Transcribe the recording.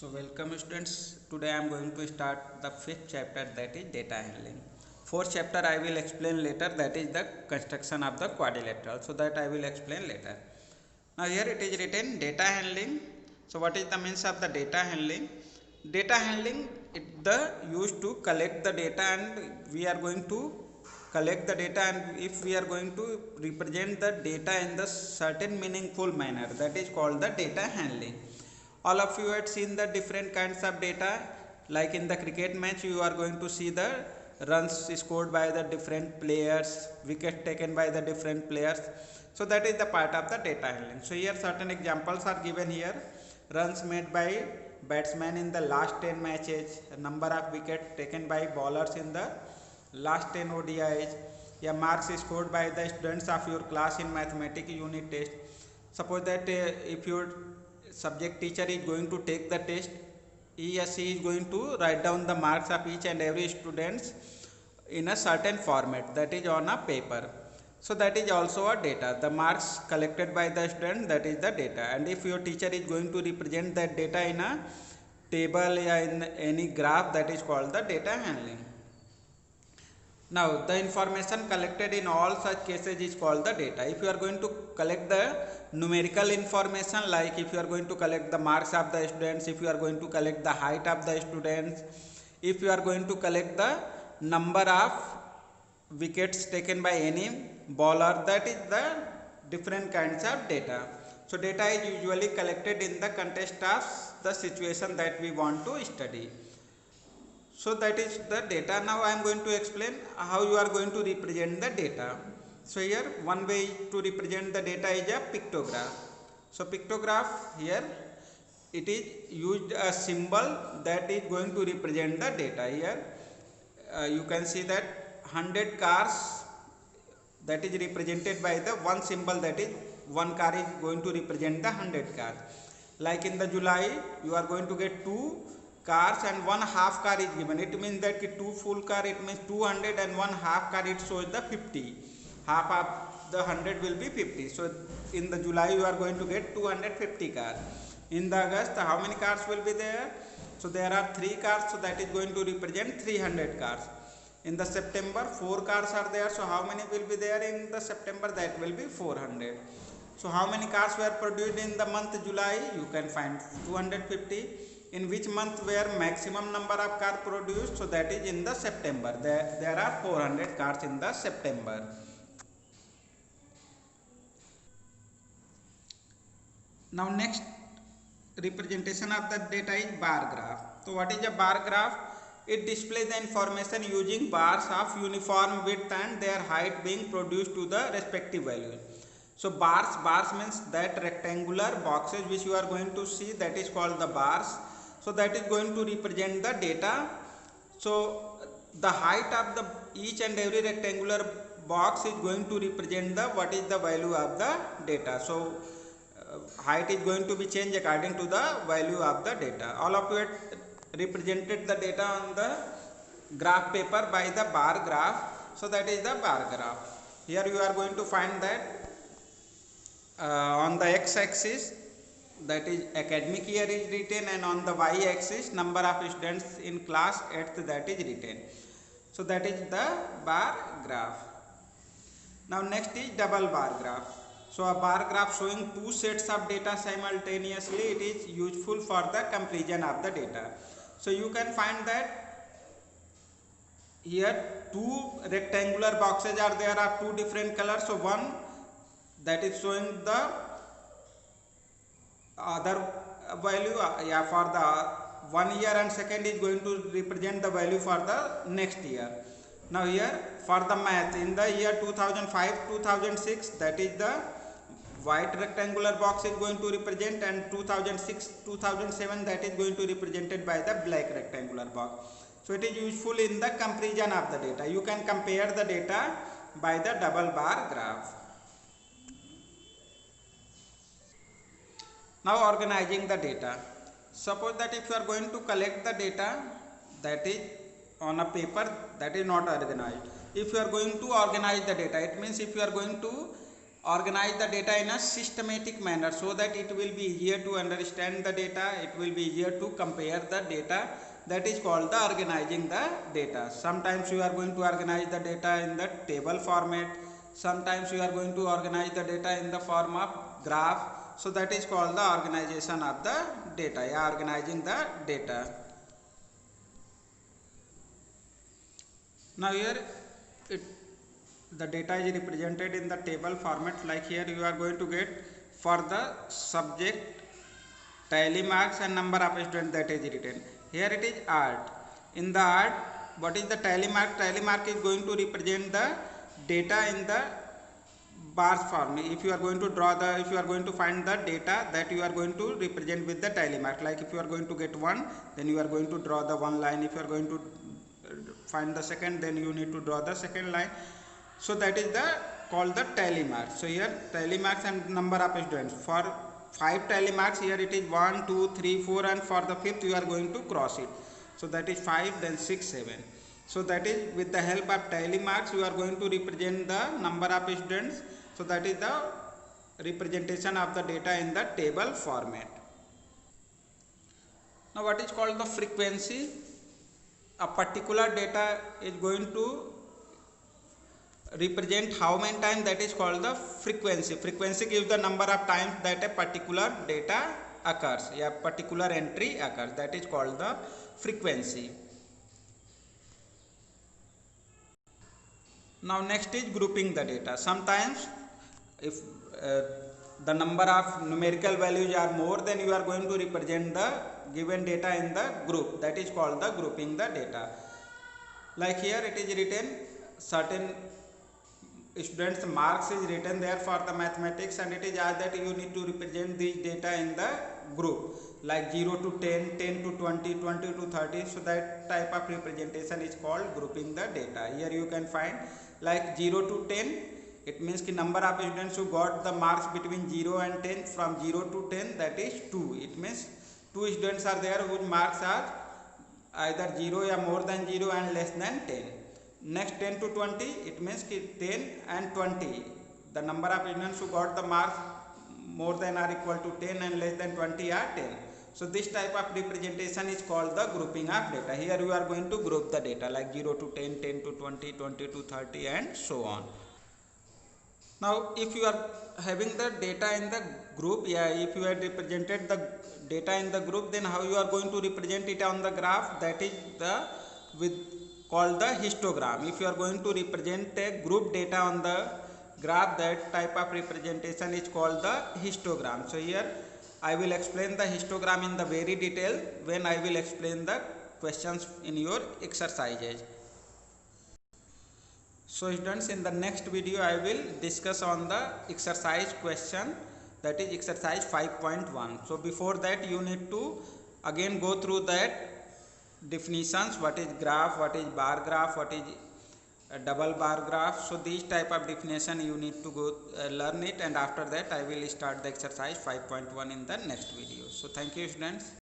So welcome students. Today I am going to start the fifth chapter, that is data handling. Fourth chapter I will explain later, that is the construction of the quadrilateral. So that I will explain later. Now here it is written data handling. So what is the means of the data handling? Data handling is the used to collect the data, and we are going to collect the data, and if we are going to represent the data in the certain meaningful manner, that is called the data handling. All of you had seen the different kinds of data, like in the cricket match you are going to see the runs scored by the different players, wicket taken by the different players. So that is the part of the data handling. So here certain examples are given here: runs made by batsmen in the last 10 matches, number of wickets taken by bowlers in the last 10 ODIs, या marks scored by the students of your class in mathematics unit test. Suppose that if your subject teacher is going to take the test, he or she is going to write down the marks of each and every students in a certain format, that is on a paper. So that is also a data. The marks collected by the student, that is the data. And if your teacher is going to represent that data in a table or in any graph, that is called the data handling. Now the information collected in all such cases is called the data. If you are going to collect the numerical information, like if you are going to collect the marks of the students, if you are going to collect the height of the students, if you are going to collect the number of wickets taken by any bowler, that is the different kinds of data. So data is usually collected in the context of the situation that we want to study. So that is the data. Now I am going to explain how you are going to represent the data. So here one way to represent the data is a pictograph. So pictograph, here it is used a symbol that is going to represent the data. Here you can see that 100 cars, that is represented by the one symbol, that is one car is going to represent the 100 cars. Like in the July you are going to get 2 cars and one half car is given. It means that 2 full car, it means 200, and one half car, it shows the 50. Half of the 100 will be 50. So in the July you are going to get 250 cars. In the August, how many cars will be there? So there are 3 cars, so that is going to represent 300 cars. In the September, 4 cars are there, so how many will be there in the September? That will be 400. So how many cars were produced in the month July? You can find 250. In which month were maximum number of cars produced? So that is in the September. There are 400 cars in the September. Now next representation of the data is bar graph. So what is a bar graph? It displays the information using bars of uniform width and their height being produced to the respective values. So bars means that rectangular boxes which you are going to see, that is called the bars. So that is going to represent the data. So the height of the each and every rectangular box is going to represent the what is the value of the data. So height is going to be changed according to the value of the data. All of you represented the data on the graph paper by the bar graph. So that is the bar graph. Here you are going to find that on the x-axis, that is academic year is written, and on the y-axis number of students in class 8th, that is written. So that is the bar graph. Now next is double bar graph. So a bar graph showing 2 sets of data simultaneously, it is useful for the comparison of the data. So you can find that here 2 rectangular boxes are there of 2 different colors. So one that is showing the other value for the 1 year, and second is going to represent the value for the next year. Now here for the math, in the year 2005-2006, that is the white rectangular box is going to represent, and 2006-2007, that is going to be represented by the black rectangular box. So it is useful in the comparison of the data. You can compare the data by the double bar graph. Now organizing the data. Suppose that if you are going to collect the data that is on a paper, that is not organized. If you are going to organize the data, it means if you are going to organize the data in a systematic manner so that it will be easier to understand the data, it will be easier to compare the data. That is called the organizing the data. Sometimes you are going to organize the data in the table format, sometimes you are going to organize the data in the form of graph. So that is called the organization of the data, organizing the data. Now here the data is represented in the table format. Like here you are going to get for the subject, tally marks and number of students that is written. Here it is art. In the art, what is the tally mark? Tally mark is going to represent the data in the bars form. If you are going to if you are going to find the data, that you are going to represent with the tally mark. Like if you are going to get 1, then you are going to draw the 1 line. If you are going to find the second, then you need to draw the second line. So that is called the tally mark. So here tally marks and number of students. For 5 tally marks, here it is 1, 2, 3, 4, and for the 5th you are going to cross it. So that is 5, then 6, 7. So that is with the help of tally marks you are going to represent the number of students. So that is the representation of the data in the table format. Now what is called the frequency? A particular data is going to represent how many times, that is called the frequency. Frequency gives the number of times that a particular data occurs, a particular entry occurs, that is called the frequency. Now next is grouping the data. Sometimes if the number of numerical values are more, then you are going to represent the given data in the group, that is called the grouping the data. Like here it is written certain students marks is written there for the mathematics, and it is asked that you need to represent these data in the group, like 0 to 10, 10 to 20, 20 to 30. So that type of representation is called grouping the data. Here you can find like 0 to 10, it means the number of students who got the marks between 0 and 10. From 0 to 10, that is 2. It means 2 students are there whose marks are either 0 or more than 0 and less than 10. Next 10 to 20, it means 10 and 20. The number of students who got the marks more than or equal to 10 and less than 20 are 10. So this type of representation is called the grouping of data. Here you are going to group the data like 0 to 10, 10 to 20, 20 to 30 and so on. Now if you are having the data in the group, if you had represented the data in the group, then how you are going to represent it on the graph? That is called the histogram. If you are going to represent a group data on the graph, that type of representation is called the histogram. So here I will explain the histogram in the very detail when I will explain the questions in your exercises. So students, in the next video I will discuss on the exercise question, that is exercise 5.1. So before that you need to again go through that definitions, what is graph, what is bar graph, what is a double bar graph. So these type of definition you need to go learn it, and after that I will start the exercise 5.1 in the next video. So thank you students.